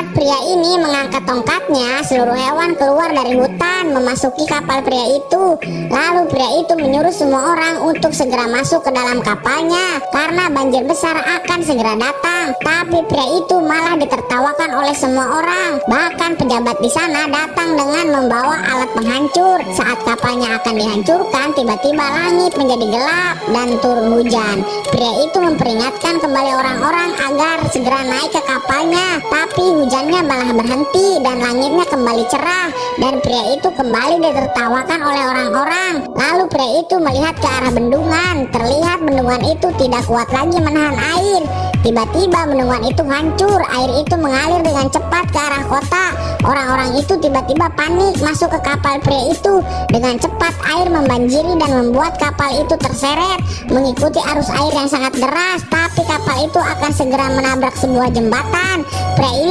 Saat pria ini mengangkat tongkatnya, seluruh hewan keluar dari hutan memasuki kapal pria itu. Lalu pria itu menyuruh semua orang untuk segera masuk ke dalam kapalnya karena banjir besar akan segera datang. Tapi pria itu malah ditertawakan oleh semua orang. Bahkan pejabat di sana datang dengan membawa alat penghancur. Saat kapalnya akan dihancurkan, tiba-tiba langit menjadi gelap dan turun hujan. Pria itu memperingatkan kembali orang-orang agar segera naik ke kapalnya. Tapi hujannya malah berhenti dan langitnya kembali cerah, dan pria itu kembali ditertawakan oleh orang-orang. Lalu pria itu melihat ke arah bendungan. Terlihat bendungan itu tidak kuat lagi menahan air. Tiba-tiba bendungan itu hancur. Air itu mengalir dengan cepat ke arah kota. Orang-orang itu tiba-tiba panik masuk ke kapal pria itu. Dengan cepat air membanjiri dan membuat kapal itu terseret mengikuti arus air yang sangat deras. Tapi kapal itu akan segera menabrak sebuah jembatan. Pria ini